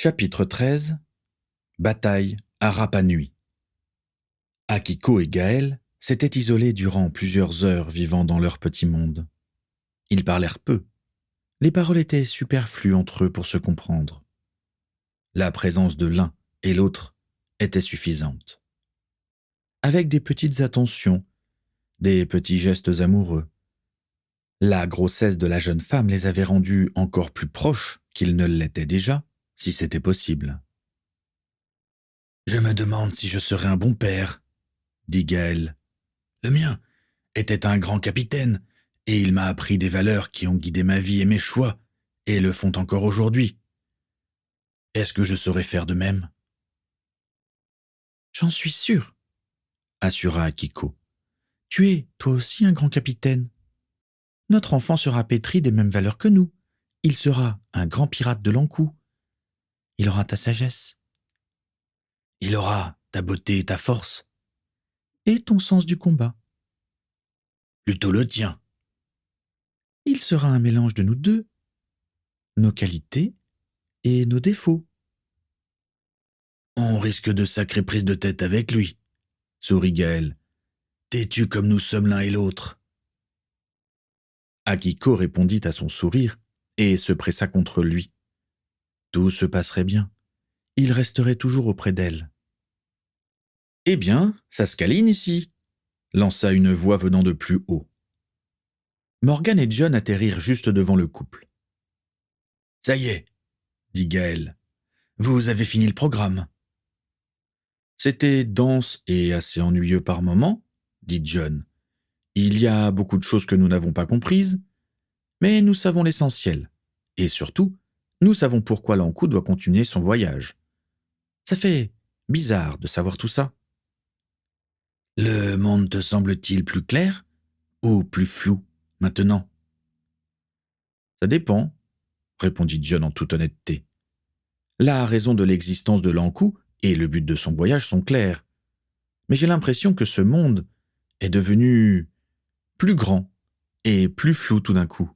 Chapitre 13. Bataille à Rapa Nui. Akiko et Gaël s'étaient isolés durant plusieurs heures vivant dans leur petit monde. Ils parlèrent peu. Les paroles étaient superflues entre eux pour se comprendre. La présence de l'un et l'autre était suffisante. Avec des petites attentions, des petits gestes amoureux, la grossesse de la jeune femme les avait rendus encore plus proches qu'ils ne l'étaient déjà, si c'était possible. « Je me demande si je serai un bon père, » dit Gaël. « Le mien était un grand capitaine, et il m'a appris des valeurs qui ont guidé ma vie et mes choix, et le font encore aujourd'hui. Est-ce que je saurais faire de même ?»« J'en suis sûr, » assura Akiko. « Tu es, toi aussi, un grand capitaine. Notre enfant sera pétri des mêmes valeurs que nous. Il sera un grand pirate de l'Ankou. Il aura ta sagesse. Il aura ta beauté et ta force. Et ton sens du combat. Plutôt le tien. Il sera un mélange de nous deux, nos qualités et nos défauts. On risque de sacrées prises de tête avec lui, sourit Gaël, têtu comme nous sommes l'un et l'autre. Akiko répondit à son sourire et se pressa contre lui. Tout se passerait bien. Il resterait toujours auprès d'elle. « Eh bien, ça se câline ici !» lança une voix venant de plus haut. Morgan et John atterrirent juste devant le couple. « Ça y est, » dit Gaël. « Vous avez fini le programme. » « C'était dense et assez ennuyeux par moments, » dit John. « Il y a beaucoup de choses que nous n'avons pas comprises, mais nous savons l'essentiel. Et surtout, nous savons pourquoi l'Ankou doit continuer son voyage. Ça fait bizarre de savoir tout ça. »« Le monde te semble-t-il plus clair ou plus flou maintenant ?»« Ça dépend, » répondit John en toute honnêteté. « La raison de l'existence de l'Ankou et le but de son voyage sont clairs. Mais j'ai l'impression que ce monde est devenu plus grand et plus flou tout d'un coup. »«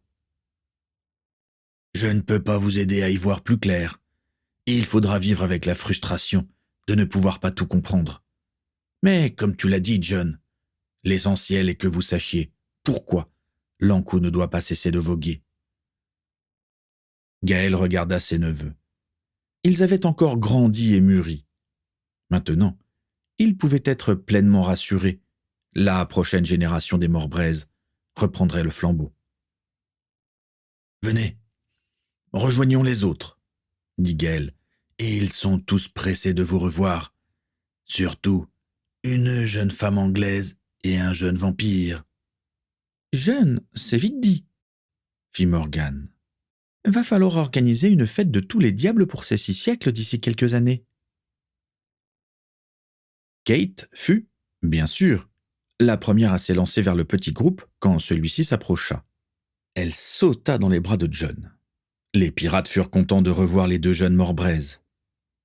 Je ne peux pas vous aider à y voir plus clair. Et il faudra vivre avec la frustration de ne pouvoir pas tout comprendre. Mais comme tu l'as dit, John, l'essentiel est que vous sachiez pourquoi l'Ankou ne doit pas cesser de voguer. » Gaël regarda ses neveux. Ils avaient encore grandi et mûri. Maintenant, ils pouvaient être pleinement rassurés. La prochaine génération des Morbraises reprendrait le flambeau. « Venez, rejoignons les autres, » dit Gaël, « et ils sont tous pressés de vous revoir. Surtout une jeune femme anglaise et un jeune vampire. »« Jeune, c'est vite dit, » fit Morgan. « Va falloir organiser une fête de tous les diables pour ces 6 siècles d'ici quelques années. » Kate fut, bien sûr, la première à s'élancer vers le petit groupe quand celui-ci s'approcha. Elle sauta dans les bras de John. Les pirates furent contents de revoir les 2 jeunes Morbraises.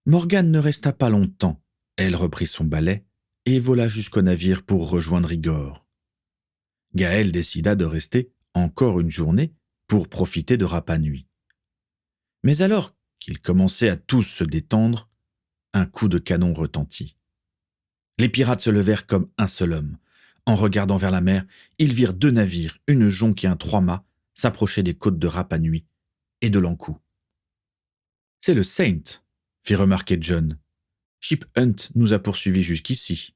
Morgane ne resta pas longtemps. Elle reprit son balai et vola jusqu'au navire pour rejoindre Igor. Gaël décida de rester encore une journée pour profiter de Rapa Nui. Mais alors qu'ils commençaient à tous se détendre, un coup de canon retentit. Les pirates se levèrent comme un seul homme. En regardant vers la mer, ils virent 2 navires, une jonque et un 3-mâts, s'approcher des côtes de Rapa Nui et de l'Ankou. « C'est le Saint », fit remarquer John. « Ship Hunt nous a poursuivis jusqu'ici. »«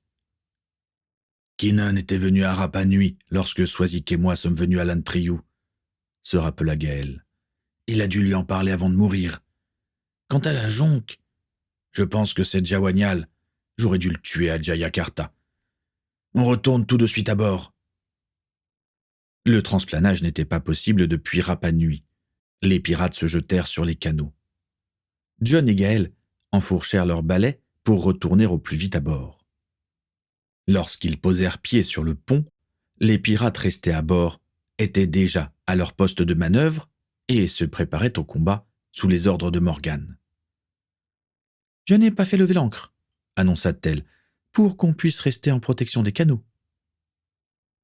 Keenan était venu à Rapa Nui lorsque Swazik et moi sommes venus à Lantriou, » se rappela Gaël. « Il a dû lui en parler avant de mourir. Quant à la jonque, je pense que c'est Jawanyal. J'aurais dû le tuer à Jayakarta. On retourne tout de suite à bord. » Le transplanage n'était pas possible depuis Rapa Nui. Les pirates se jetèrent sur les canots. John et Gaël enfourchèrent leurs balais pour retourner au plus vite à bord. Lorsqu'ils posèrent pied sur le pont, les pirates restés à bord étaient déjà à leur poste de manœuvre et se préparaient au combat sous les ordres de Morgan. « Je n'ai pas fait lever l'ancre, » annonça-t-elle, « pour qu'on puisse rester en protection des canots. »«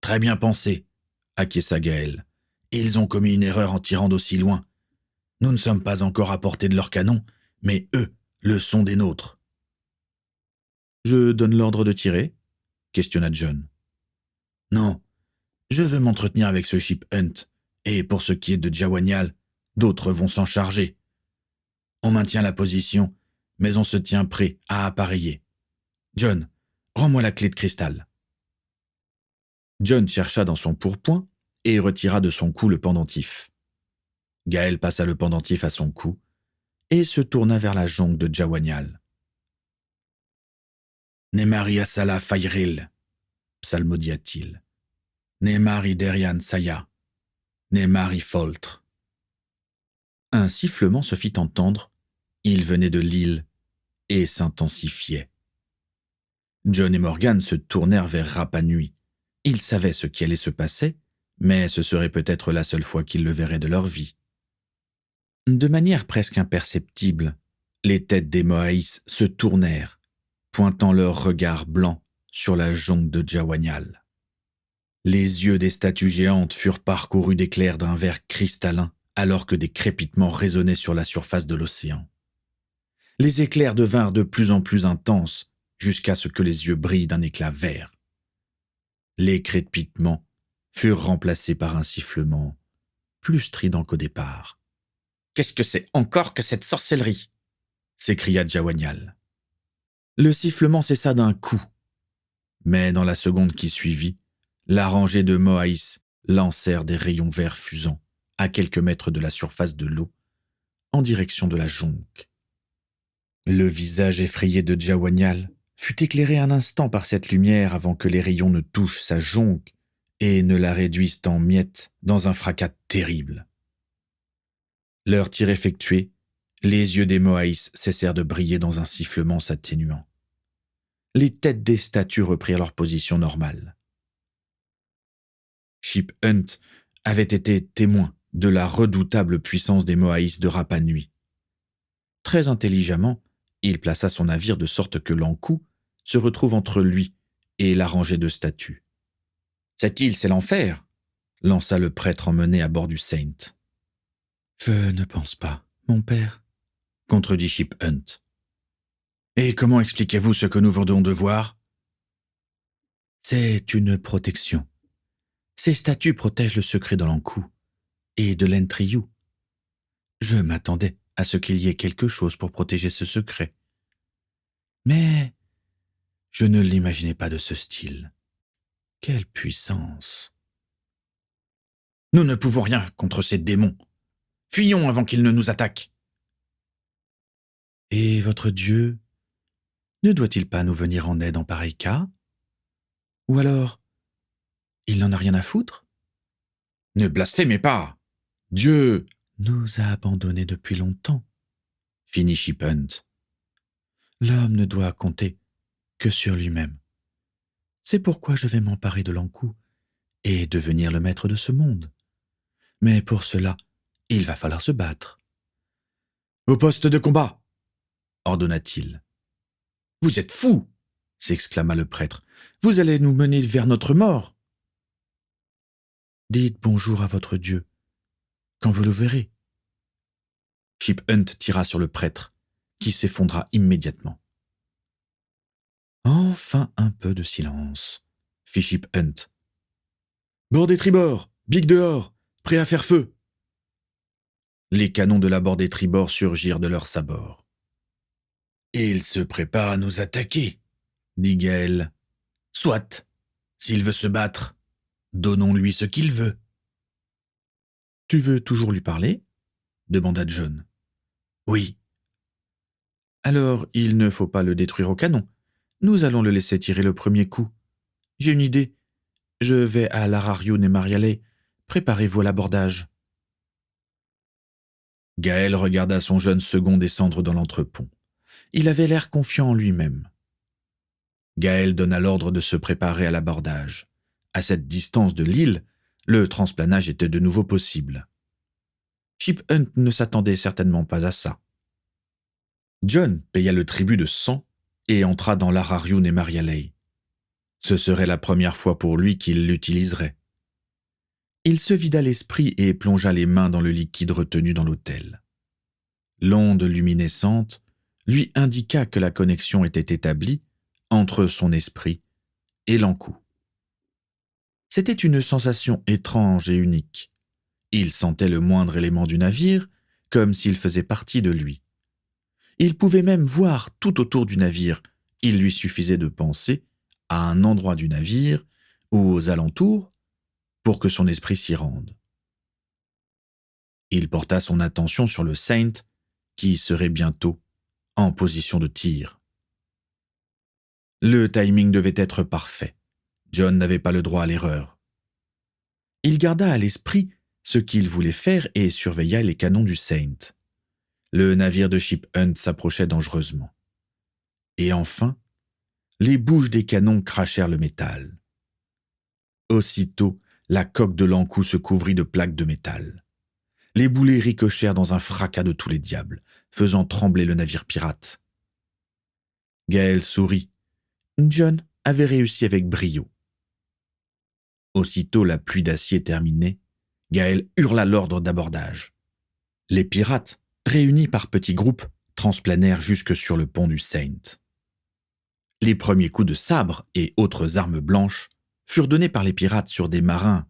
Très bien pensé, » acquiesça Gaël. « Ils ont commis une erreur en tirant d'aussi loin. Nous ne sommes pas encore à portée de leurs canons, mais eux le sont des nôtres. Je donne l'ordre de tirer ? Questionna John. Non, je veux m'entretenir avec ce Ship Hunt, et pour ce qui est de Jawanial, d'autres vont s'en charger. On maintient la position, mais on se tient prêt à appareiller. John, rends-moi la clé de cristal. John chercha dans son pourpoint et retira de son cou le pendentif. Gaël passa le pendentif à son cou et se tourna vers la jonque de Jawanial. Nemari Asala Fayril, psalmodia-t-il. Nemari Derian Saya, Nemari Foltre. Un sifflement se fit entendre, il venait de l'île et s'intensifiait. John et Morgan se tournèrent vers Rapa Nui. Ils savaient ce qui allait se passer, mais ce serait peut-être la seule fois qu'ils le verraient de leur vie. De manière presque imperceptible, les têtes des Moaïs se tournèrent, pointant leurs regards blancs sur la jonque de Jawanial. Les yeux des statues géantes furent parcourus d'éclairs d'un vert cristallin alors que des crépitements résonnaient sur la surface de l'océan. Les éclairs devinrent de plus en plus intenses jusqu'à ce que les yeux brillent d'un éclat vert. Les crépitements furent remplacés par un sifflement plus strident qu'au départ. « Qu'est-ce que c'est encore que cette sorcellerie ?» s'écria Jawanial. Le sifflement cessa d'un coup, mais dans la seconde qui suivit, la rangée de Moaïs lancèrent des rayons verts fusants à quelques mètres de la surface de l'eau, en direction de la jonque. Le visage effrayé de Jawanial fut éclairé un instant par cette lumière avant que les rayons ne touchent sa jonque et ne la réduisent en miettes dans un fracas terrible. Leur tir effectué, les yeux des Moaïs cessèrent de briller dans un sifflement s'atténuant. Les têtes des statues reprirent leur position normale. Ship Hunt avait été témoin de la redoutable puissance des Moaïs de Rapa Nui. Très intelligemment, il plaça son navire de sorte que l'Ankou se retrouve entre lui et la rangée de statues. « Cette île, c'est l'enfer !» lança le prêtre emmené à bord du Saint. « Je ne pense pas, mon père, » contredit Ship Hunt. « Et comment expliquez-vous ce que nous venons de voir ?»« C'est une protection. Ces statues protègent le secret de l'Ankou et de l'Entriou. Je m'attendais à ce qu'il y ait quelque chose pour protéger ce secret. Mais je ne l'imaginais pas de ce style. Quelle puissance !»« Nous ne pouvons rien contre ces démons. Fuyons avant qu'ils ne nous attaquent. »« Et votre Dieu, ne doit-il pas nous venir en aide en pareil cas ? Ou alors, il n'en a rien à foutre ? » ?»« Ne blasphémez pas ! Dieu nous a abandonnés depuis longtemps, » finit Ship Hunt. « L'homme ne doit compter que sur lui-même. C'est pourquoi je vais m'emparer de l'Ankou et devenir le maître de ce monde. Mais pour cela, il va falloir se battre. »« Au poste de combat !» ordonna-t-il. « Vous êtes fou !» s'exclama le prêtre. « Vous allez nous mener vers notre mort. »« Dites bonjour à votre Dieu, quand vous le verrez. » Ship Hunt tira sur le prêtre, qui s'effondra immédiatement. « Enfin un peu de silence, » fit Ship Hunt. « Bord des tribords, bique dehors, prêt à faire feu !» Les canons de la bord des tribords surgirent de leurs sabords. « Il se prépare à nous attaquer, » dit Gaël. « Soit, s'il veut se battre, donnons-lui ce qu'il veut. »« Tu veux toujours lui parler ?» demanda John. « Oui. »« Alors, il ne faut pas le détruire au canon. Nous allons le laisser tirer le premier coup. J'ai une idée. Je vais à Larariun et Marialei. Préparez-vous à l'abordage. » Gaël regarda son jeune second descendre dans l'entrepont. Il avait l'air confiant en lui-même. Gaël donna l'ordre de se préparer à l'abordage. À cette distance de l'île, le transplanage était de nouveau possible. Ship Hunt ne s'attendait certainement pas à ça. John paya le tribut de 100 et entra dans Larariun et Marialei. Ce serait la première fois pour lui qu'il l'utiliserait. Il se vida l'esprit et plongea les mains dans le liquide retenu dans l'autel. L'onde luminescente lui indiqua que la connexion était établie entre son esprit et l'encou. C'était une sensation étrange et unique. Il sentait le moindre élément du navire comme s'il faisait partie de lui. Il pouvait même voir tout autour du navire. Il lui suffisait de penser à un endroit du navire ou aux alentours pour que son esprit s'y rende. Il porta son attention sur le Saint qui serait bientôt en position de tir. Le timing devait être parfait. John n'avait pas le droit à l'erreur. Il garda à l'esprit ce qu'il voulait faire et surveilla les canons du Saint. Le navire de Ship Hunt s'approchait dangereusement. Et enfin, les bouches des canons crachèrent le métal. Aussitôt, la coque de l'encou se couvrit de plaques de métal. Les boulets ricochèrent dans un fracas de tous les diables, faisant trembler le navire pirate. Gaël sourit. John avait réussi avec brio. Aussitôt la pluie d'acier terminée, Gaël hurla l'ordre d'abordage. Les pirates, réunis par petits groupes, transplanèrent jusque sur le pont du Saint. Les premiers coups de sabre et autres armes blanches furent donnés par les pirates sur des marins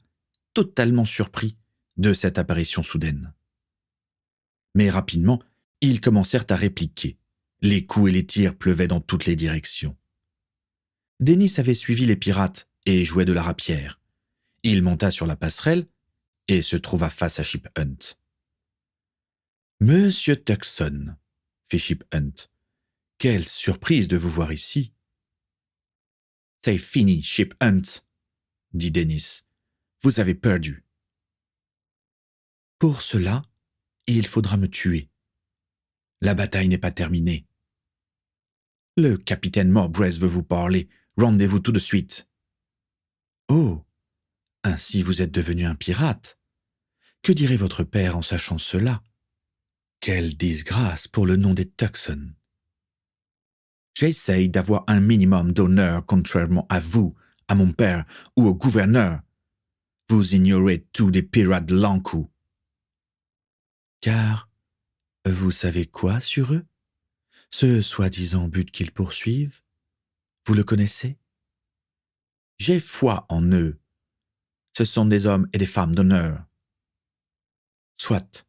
totalement surpris de cette apparition soudaine. Mais rapidement, ils commencèrent à répliquer. Les coups et les tirs pleuvaient dans toutes les directions. Dennis avait suivi les pirates et jouait de la rapière. Il monta sur la passerelle et se trouva face à Ship Hunt. « Monsieur Tuckson, fit Ship Hunt, quelle surprise de vous voir ici. »« C'est fini, Ship Hunt, dit Dennis. Vous avez perdu. »« Pour cela, il faudra me tuer. La bataille n'est pas terminée. »« Le capitaine Mowbray veut vous parler. Rendez-vous tout de suite. »« Oh, ainsi vous êtes devenu un pirate. Que dirait votre père en sachant cela? Quelle disgrâce pour le nom des Tuckson. J'essaye d'avoir un minimum d'honneur contrairement à vous, à mon père ou au gouverneur. Vous ignorez tout des pirates de l'encou. Car, vous savez quoi sur eux? Ce soi-disant but qu'ils poursuivent? Vous le connaissez? J'ai foi en eux. Ce sont des hommes et des femmes d'honneur. Soit.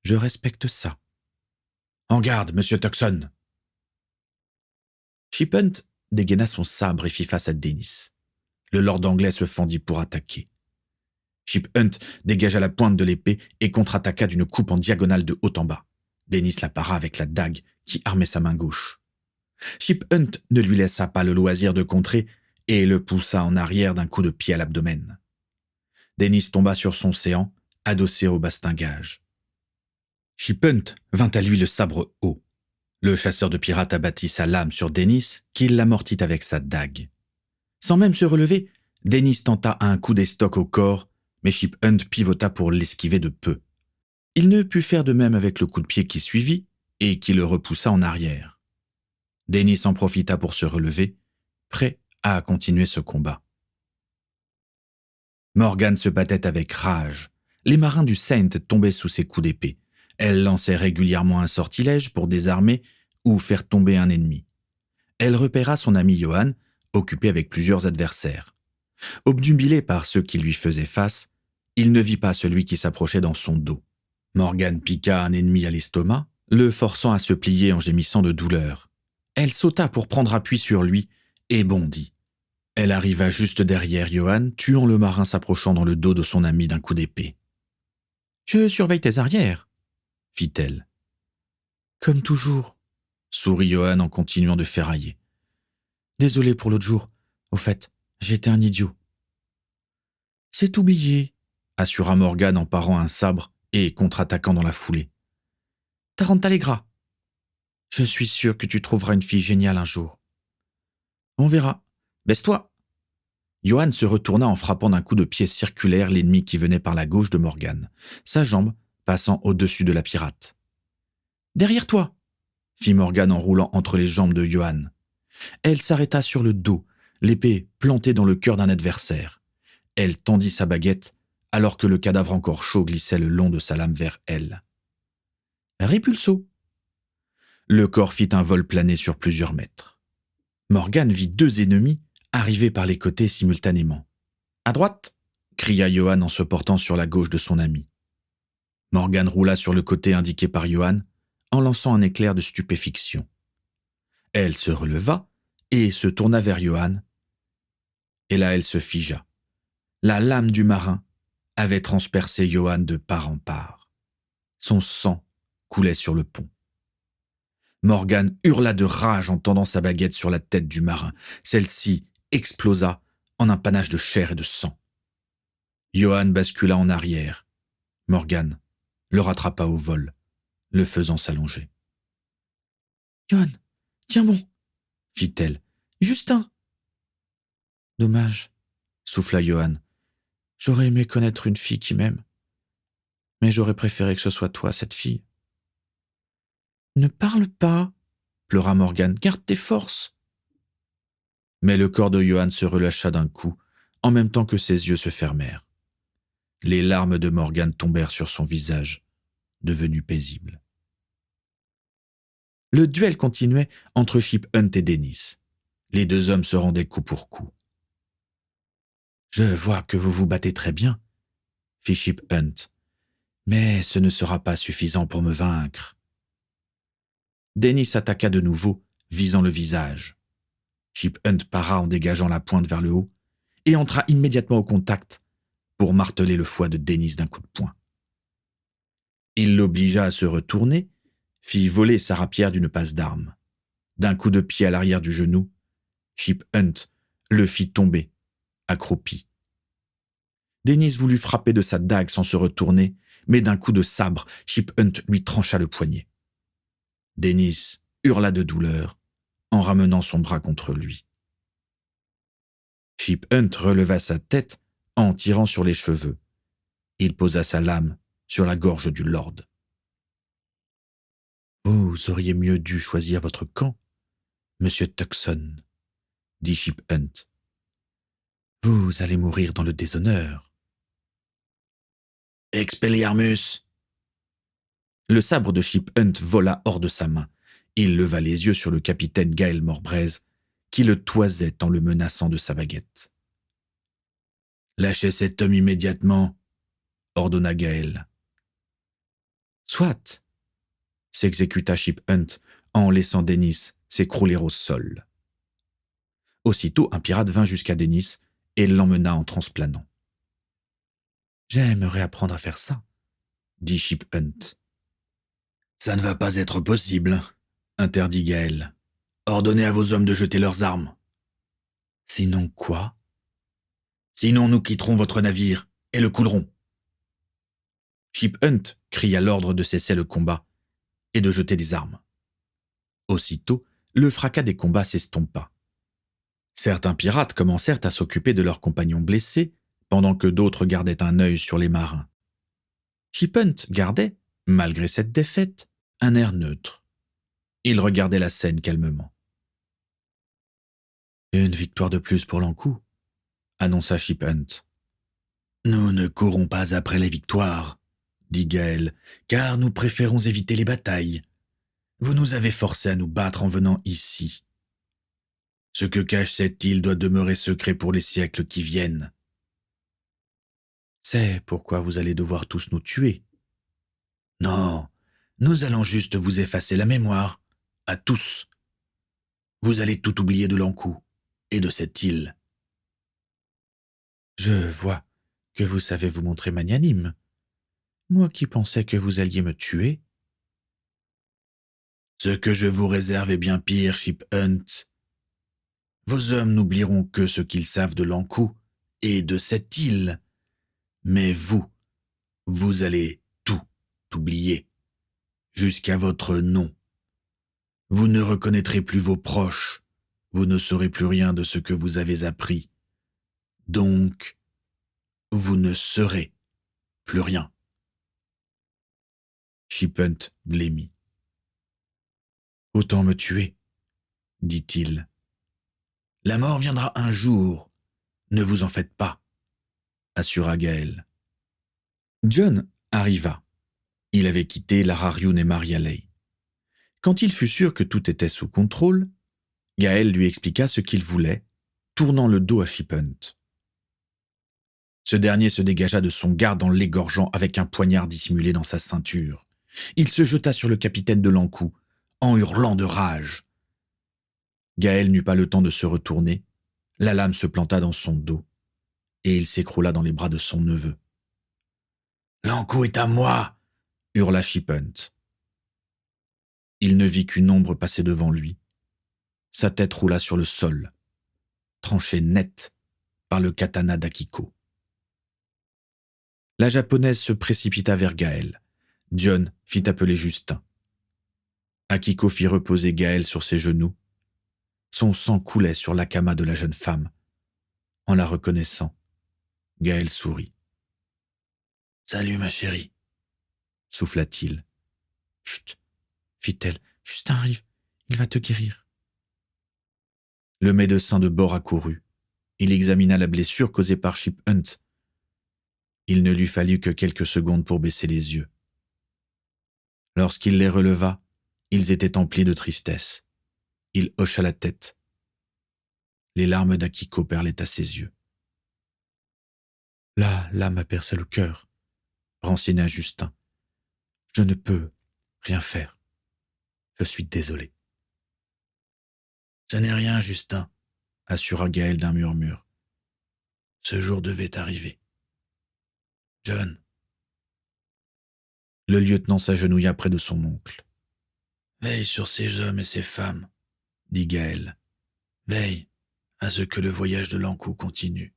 Je respecte ça. En garde, monsieur Tuckson. Ship Hunt dégaina son sabre et fit face à Dennis. Le lord anglais se fendit pour attaquer. Ship Hunt dégagea la pointe de l'épée et contre-attaqua d'une coupe en diagonale de haut en bas. Dennis la para avec la dague qui armait sa main gauche. Ship Hunt ne lui laissa pas le loisir de contrer et le poussa en arrière d'un coup de pied à l'abdomen. Dennis tomba sur son séant, adossé au bastingage. Ship Hunt vint à lui le sabre haut. Le chasseur de pirates abattit sa lame sur Dennis, qui l'amortit avec sa dague. Sans même se relever, Dennis tenta un coup d'estoc au corps, mais Ship Hunt pivota pour l'esquiver de peu. Il ne put faire de même avec le coup de pied qui suivit et qui le repoussa en arrière. Dennis en profita pour se relever, prêt à continuer ce combat. Morgan se battait avec rage. Les marins du Saint tombaient sous ses coups d'épée. Elle lançait régulièrement un sortilège pour désarmer ou faire tomber un ennemi. Elle repéra son ami Johan, occupé avec plusieurs adversaires. Obnubilé par ceux qui lui faisaient face, il ne vit pas celui qui s'approchait dans son dos. Morgan piqua un ennemi à l'estomac, le forçant à se plier en gémissant de douleur. Elle sauta pour prendre appui sur lui et bondit. Elle arriva juste derrière Johan, tuant le marin s'approchant dans le dos de son ami d'un coup d'épée. « Je surveille tes arrières, » fit-elle. « Comme toujours, » sourit Johan en continuant de ferrailler. « Désolé pour l'autre jour. Au fait, j'étais un idiot. »« C'est oublié, » assura Morgan en parant un sabre et contre-attaquant dans la foulée. « Tarantalegra. Je suis sûr que tu trouveras une fille géniale un jour. »« On verra. Baisse-toi !» Johan se retourna en frappant d'un coup de pied circulaire l'ennemi qui venait par la gauche de Morgan, sa jambe passant au-dessus de la pirate. « Derrière toi !» fit Morgan en roulant entre les jambes de Johan. Elle s'arrêta sur le dos, l'épée plantée dans le cœur d'un adversaire. Elle tendit sa baguette, alors que le cadavre encore chaud glissait le long de sa lame vers elle. Répulso. Le corps fit un vol plané sur plusieurs mètres. Morgan vit 2 ennemis arriver par les côtés simultanément. À droite, cria Johan en se portant sur la gauche de son ami. Morgan roula sur le côté indiqué par Johan en lançant un éclair de stupéfaction. Elle se releva et se tourna vers Johan. Et là, elle se figea. La lame du marin avait transpercé Johan de part en part. Son sang coulait sur le pont. Morgan hurla de rage en tendant sa baguette sur la tête du marin. Celle-ci explosa en un panache de chair et de sang. Johan bascula en arrière. Morgan le rattrapa au vol, le faisant s'allonger. « Johan, tiens bon !» fit-elle. « Juste un !» « Dommage, » souffla Johan. « J'aurais aimé connaître une fille qui m'aime. Mais j'aurais préféré que ce soit toi, cette fille. »« Ne parle pas !» pleura Morgan. « Garde tes forces !» Mais le corps de Johan se relâcha d'un coup, en même temps que ses yeux se fermèrent. Les larmes de Morgan tombèrent sur son visage, devenu paisible. Le duel continuait entre Chip Hunt et Dennis. Les 2 hommes se rendaient coup pour coup. « Je vois que vous vous battez très bien, » fit Chip Hunt, « mais ce ne sera pas suffisant pour me vaincre. » Dennis attaqua de nouveau, visant le visage. Chip Hunt para en dégageant la pointe vers le haut et entra immédiatement au contact pour marteler le foie de Dennis d'un coup de poing. Il l'obligea à se retourner, fit voler sa rapière d'une passe d'armes. D'un coup de pied à l'arrière du genou, Chip Hunt le fit tomber, accroupi. Dennis voulut frapper de sa dague sans se retourner, mais d'un coup de sabre, Chip Hunt lui trancha le poignet. Dennis hurla de douleur en ramenant son bras contre lui. Chip Hunt releva sa tête en tirant sur les cheveux. Il posa sa lame sur la gorge du lord. « Vous auriez mieux dû choisir votre camp, monsieur Tucson, » dit Chip Hunt. « Vous allez mourir dans le déshonneur. »« Expelliarmus !» Le sabre de Chip Hunt vola hors de sa main. Il leva les yeux sur le capitaine Gaël Morbrez, qui le toisait en le menaçant de sa baguette. « Lâchez cet homme immédiatement !» ordonna Gaël. « Soit !» s'exécuta Chip Hunt en laissant Dennis s'écrouler au sol. Aussitôt, un pirate vint jusqu'à Dennis et l'emmena en transplanant. « J'aimerais apprendre à faire ça, » dit Chip Hunt. « Ça ne va pas être possible, » interdit Gaël. « Ordonnez à vos hommes de jeter leurs armes. »« Sinon quoi ?»« Sinon nous quitterons votre navire et le coulerons. » Chip Hunt cria l'ordre de cesser le combat et de jeter des armes. Aussitôt, le fracas des combats s'estompa. Certains pirates commencèrent à s'occuper de leurs compagnons blessés, pendant que d'autres gardaient un œil sur les marins. Chip Hunt gardait, malgré cette défaite, un air neutre. Il regardait la scène calmement. « Une victoire de plus pour l'Ankou, » annonça Chip Hunt. « Nous ne courons pas après les victoires, » dit Gaël, « car nous préférons éviter les batailles. Vous nous avez forcés à nous battre en venant ici. Ce que cache cette île doit demeurer secret pour les siècles qui viennent. C'est pourquoi vous allez devoir tous nous tuer. Non, nous allons juste vous effacer la mémoire, à tous. Vous allez tout oublier de l'Ankou et de cette île. Je vois que vous savez vous montrer magnanime. Moi qui pensais que vous alliez me tuer. Ce que je vous réserve est bien pire, Chip Hunt. Vos hommes n'oublieront que ce qu'ils savent de l'Ankou et de cette île. Mais vous allez tout oublier, jusqu'à votre nom. Vous ne reconnaîtrez plus vos proches, vous ne saurez plus rien de ce que vous avez appris. Donc, vous ne serez plus rien. Chip Hunt blêmit. « Autant me tuer, » dit-il. « La mort viendra un jour, ne vous en faites pas, » assura Gaël. John arriva. Il avait quitté Lara Ryun et Maria Ley. Quand il fut sûr que tout était sous contrôle, Gaël lui expliqua ce qu'il voulait, tournant le dos à Shiphunt. Ce dernier se dégagea de son garde en l'égorgeant avec un poignard dissimulé dans sa ceinture. Il se jeta sur le capitaine de l'Ankou, en hurlant de rage. Gaël n'eut pas le temps de se retourner, la lame se planta dans son dos, et il s'écroula dans les bras de son neveu. « L'Ankou est à moi !» hurla Shiphunt. Il ne vit qu'une ombre passer devant lui. Sa tête roula sur le sol, tranchée net par le katana d'Akiko. La japonaise se précipita vers Gaël. John fit appeler Justin. Akiko fit reposer Gaël sur ses genoux. Son sang coulait sur l'akama de la jeune femme. En la reconnaissant, Gaël sourit. « Salut, ma chérie, » souffla-t-il. « Chut, » fit-elle. « Justin arrive, il va te guérir. » Le médecin de bord accourut. Il examina la blessure causée par Shiphunt. Il ne lui fallut que quelques secondes pour baisser les yeux. Lorsqu'il les releva, ils étaient emplis de tristesse. Il hocha la tête. Les larmes d'Akiko perlaient à ses yeux. « Là m'a percé le cœur, » renseigna Justin. « Je ne peux rien faire. Je suis désolé. »« Ce n'est rien, Justin, » assura Gaël d'un murmure. « Ce jour devait arriver. John. » Le lieutenant s'agenouilla près de son oncle. « Veille sur ces hommes et ces femmes, » dit Gaël. « Veille à ce que le voyage de l'Ankou continue.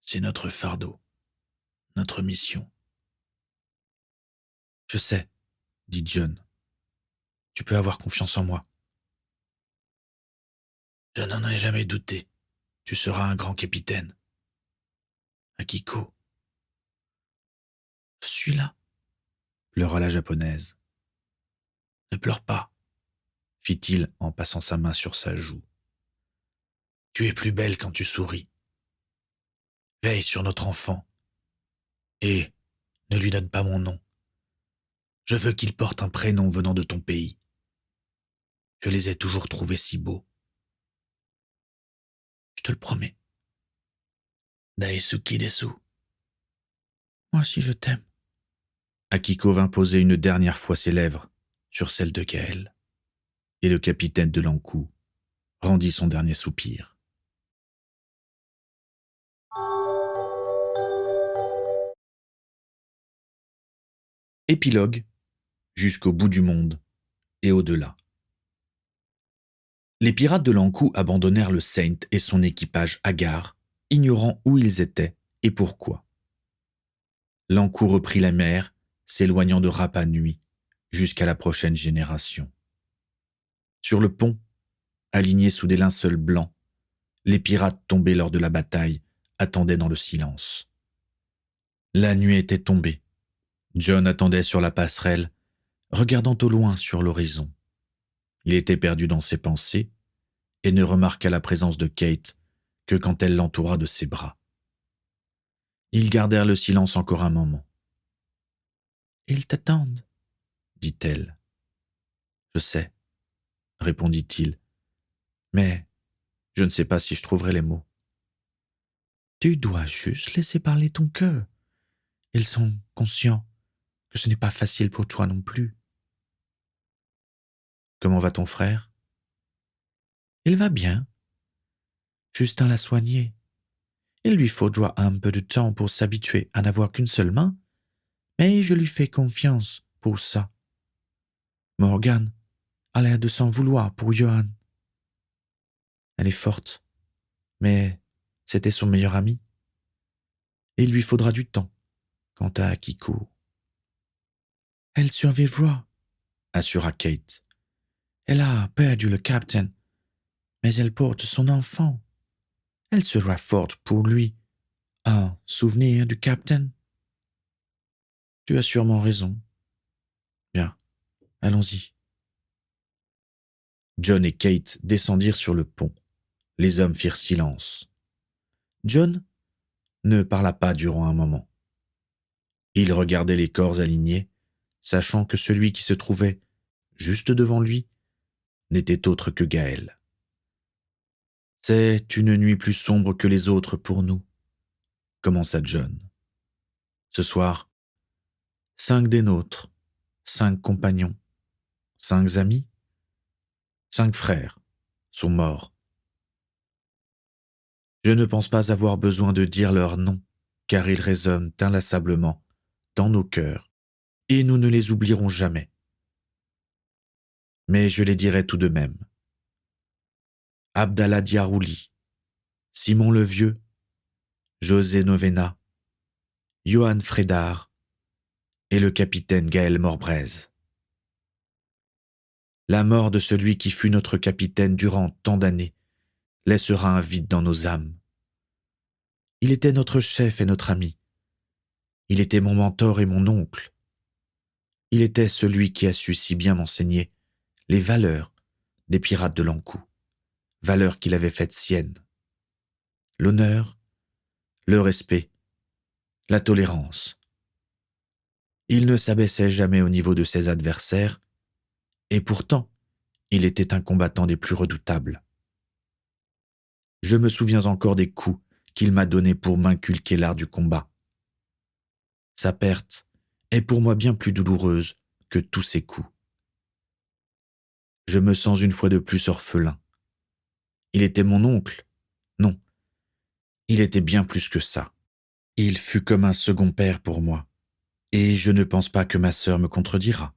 C'est notre fardeau, notre mission. »« Je sais, » dit John. « Tu peux avoir confiance en moi. »« Je n'en ai jamais douté. Tu seras un grand capitaine. »« Akiko. »« Je suis là, » pleura la japonaise. « Ne pleure pas, » fit-il en passant sa main sur sa joue. « Tu es plus belle quand tu souris. Veille sur notre enfant. Et ne lui donne pas mon nom. Je veux qu'il porte un prénom venant de ton pays. Je les ai toujours trouvés si beaux. Je te le promets. Daisuki desu. Moi aussi je t'aime. » Akiko vint poser une dernière fois ses lèvres sur celles de Gaël, et le capitaine de l'Ankou rendit son dernier soupir. Épilogue, jusqu'au bout du monde et au-delà. Les pirates de l'Ankou abandonnèrent le Saint et son équipage hagard, ignorant où ils étaient et pourquoi. L'Ankou reprit la mer, s'éloignant de Rapa Nui, jusqu'à la prochaine génération. Sur le pont, alignés sous des linceuls blancs, les pirates tombés lors de la bataille attendaient dans le silence. La nuit était tombée. John attendait sur la passerelle, regardant au loin sur l'horizon. Il était perdu dans ses pensées et ne remarqua la présence de Kate que quand elle l'entoura de ses bras. Ils gardèrent le silence encore un moment. « Ils t'attendent, » dit-elle. « Je sais, » répondit-il, « mais je ne sais pas si je trouverai les mots. »« Tu dois juste laisser parler ton cœur. Ils sont conscients que ce n'est pas facile pour toi non plus. »« Comment va ton frère ?»« Il va bien. Justin l'a soigné. Il lui faudra un peu de temps pour s'habituer à n'avoir qu'une seule main, mais je lui fais confiance pour ça. Morgane a l'air de s'en vouloir pour Johan. Elle est forte, mais c'était son meilleur ami. Et il lui faudra du temps. Quant à Akiko, elle survivra, assura Kate. Elle a perdu le capitaine, mais elle porte son enfant. Elle sera forte pour lui. Un souvenir du capitaine. Tu as sûrement raison. Bien, allons-y. John et Kate descendirent sur le pont. Les hommes firent silence. John ne parla pas durant un moment. Il regardait les corps alignés sachant que celui qui se trouvait juste devant lui n'était autre que Gaël. C'est une nuit plus sombre que les autres pour nous, commença John. Ce soir, 5 des nôtres, 5 compagnons, 5 amis, 5 frères sont morts. Je ne pense pas avoir besoin de dire leurs noms, car ils résonnent inlassablement dans nos cœurs, et nous ne les oublierons jamais. Mais je les dirai tout de même. Abdallah Diarouli, Simon le Vieux, José Novena, Johan Frédard et le capitaine Gaël Morbrez. La mort de celui qui fut notre capitaine durant tant d'années laissera un vide dans nos âmes. Il était notre chef et notre ami. Il était mon mentor et mon oncle. Il était celui qui a su si bien m'enseigner les valeurs des pirates de l'Ankou, valeurs qu'il avait faites siennes. L'honneur, le respect, la tolérance. Il ne s'abaissait jamais au niveau de ses adversaires, et pourtant, il était un combattant des plus redoutables. Je me souviens encore des coups qu'il m'a donnés pour m'inculquer l'art du combat. Sa perte est pour moi bien plus douloureuse que tous ses coups. Je me sens une fois de plus orphelin. Il était mon oncle. Non, il était bien plus que ça. Il fut comme un second père pour moi, et je ne pense pas que ma sœur me contredira.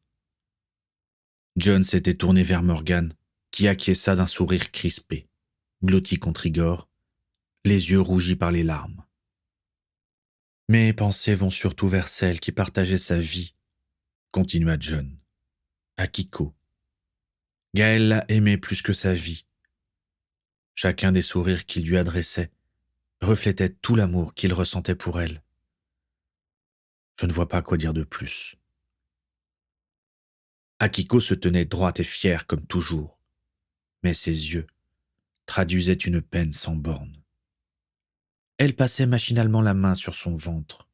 John s'était tourné vers Morgan, qui acquiesça d'un sourire crispé, blotti contre Igor, les yeux rougis par les larmes. Mes pensées vont surtout vers celle qui partageait sa vie, continua John. Akiko. Gaël l'a aimée plus que sa vie. Chacun des sourires qu'il lui adressait reflétait tout l'amour qu'il ressentait pour elle. Je ne vois pas quoi dire de plus. Akiko se tenait droite et fière comme toujours, mais ses yeux traduisaient une peine sans borne. Elle passait machinalement la main sur son ventre.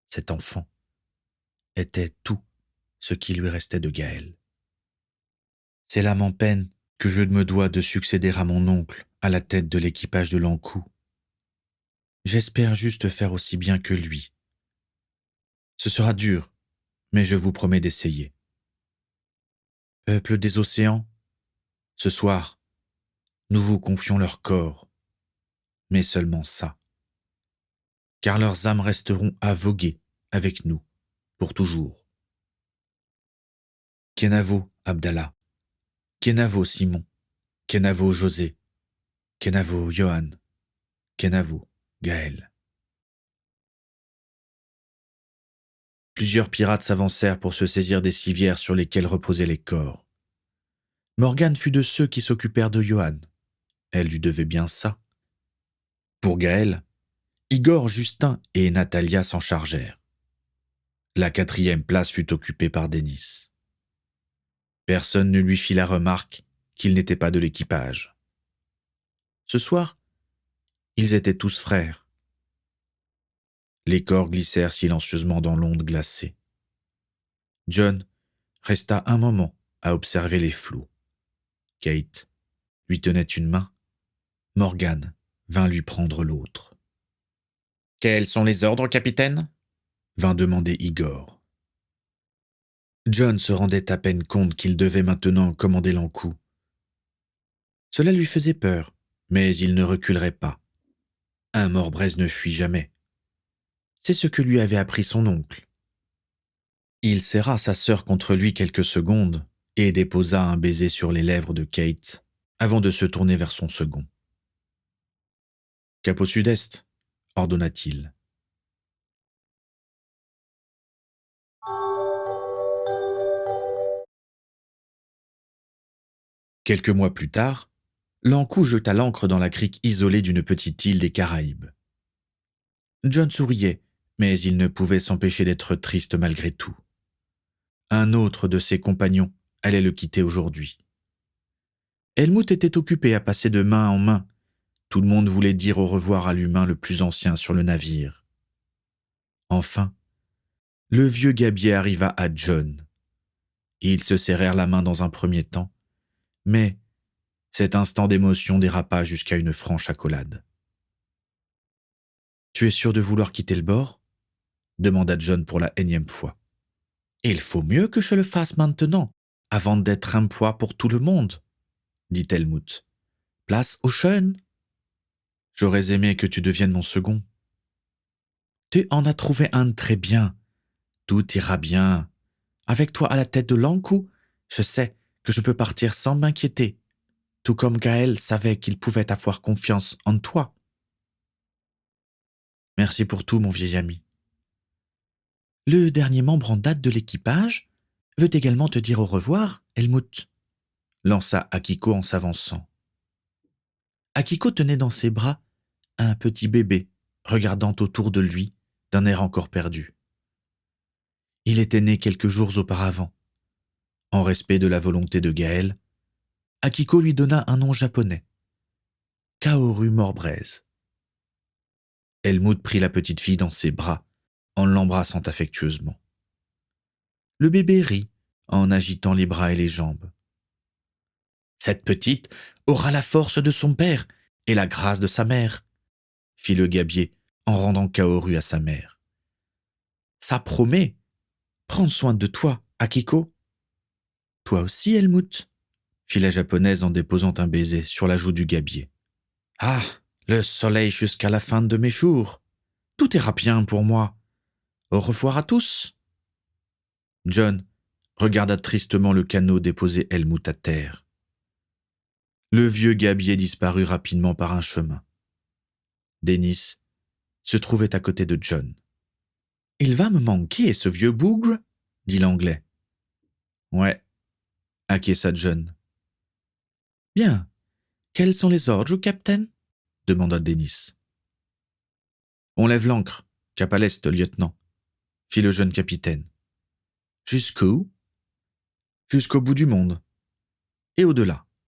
Cet enfant était tout ce qui lui restait de Gaël. C'est l'âme en peine que je me dois de succéder à mon oncle à la tête de l'équipage de l'Ankou. J'espère juste faire aussi bien que lui. Ce sera dur, mais je vous promets d'essayer. Peuple des océans, ce soir, nous vous confions leur corps, mais seulement ça. Car leurs âmes resteront à voguer avec nous, pour toujours. Kenavo, Abdallah. Kenavo, Simon. Kenavo, José. Kenavo, Johan. Kenavo, Gaël. Plusieurs pirates s'avancèrent pour se saisir des civières sur lesquelles reposaient les corps. Morgane fut de ceux qui s'occupèrent de Johan. Elle lui devait bien ça. Pour Gaël, Igor, Justin et Natalia s'en chargèrent. La 4e place fut occupée par Denis. Personne ne lui fit la remarque qu'il n'était pas de l'équipage. Ce soir, ils étaient tous frères. Les corps glissèrent silencieusement dans l'onde glacée. John resta un moment à observer les flots. Kate lui tenait une main. Morgan vint lui prendre l'autre. « Quels sont les ordres, capitaine ?» vint demander Igor. John se rendait à peine compte qu'il devait maintenant commander l'Ankou. Cela lui faisait peur, mais il ne reculerait pas. Un Morbrez ne fuit jamais. C'est ce que lui avait appris son oncle. Il serra sa sœur contre lui quelques secondes et déposa un baiser sur les lèvres de Kate avant de se tourner vers son second. « Cap au sud-est » ordonna-t-il. Quelques mois plus tard, l'Ankou jeta l'ancre dans la crique isolée d'une petite île des Caraïbes. John souriait, mais il ne pouvait s'empêcher d'être triste malgré tout. Un autre de ses compagnons allait le quitter aujourd'hui. Helmut était occupé à passer de main en main. Tout le monde voulait dire au revoir à l'humain le plus ancien sur le navire. Enfin, Le vieux gabier arriva à John. Ils se serrèrent la main dans un premier temps, mais cet instant d'émotion dérapa jusqu'à une franche accolade. « Tu es sûr de vouloir quitter le bord ?» demanda John pour la énième fois. « Il faut mieux que je le fasse maintenant, avant d'être un poids pour tout le monde, » dit Helmut. « Place aux jeunes. J'aurais aimé que tu deviennes mon second. »« Tu en as trouvé un très bien. Tout ira bien. Avec toi à la tête de l'encou, je sais que je peux partir sans m'inquiéter, tout comme Gaël savait qu'il pouvait avoir confiance en toi. » « Merci pour tout, mon vieil ami. »« Le dernier membre en date de l'équipage veut également te dire au revoir, Helmut, » lança Akiko en s'avançant. Akiko tenait dans ses bras un petit bébé, regardant autour de lui d'un air encore perdu. Il était né quelques jours auparavant. En respect de la volonté de Gaël, Akiko lui donna un nom japonais, Kaoru Morbraise. Helmut prit la petite fille dans ses bras en l'embrassant affectueusement. Le bébé rit en agitant les bras et les jambes. « Cette petite aura la force de son père et la grâce de sa mère, » fit le gabier en rendant Kaoru à sa mère. « Ça promet. Prends soin de toi, Akiko. »« Toi aussi, Helmut, » fit la japonaise en déposant un baiser sur la joue du gabier. « Ah, le soleil jusqu'à la fin de mes jours. Tout ira bien pour moi. Au revoir à tous. » John regarda tristement le canot déposer Helmut à terre. Le vieux gabier disparut rapidement par un chemin. Dennis se trouvait à côté de John. « Il va me manquer, ce vieux bougre ?» dit l'anglais. « Ouais, » acquiesça John. « Bien. Quels sont les ordres, capitaine ?» demanda Dennis. « On lève l'ancre, cap à l'est, lieutenant, » fit le jeune capitaine. « Jusqu'où ? » « Jusqu'au bout du monde. Et au-delà. »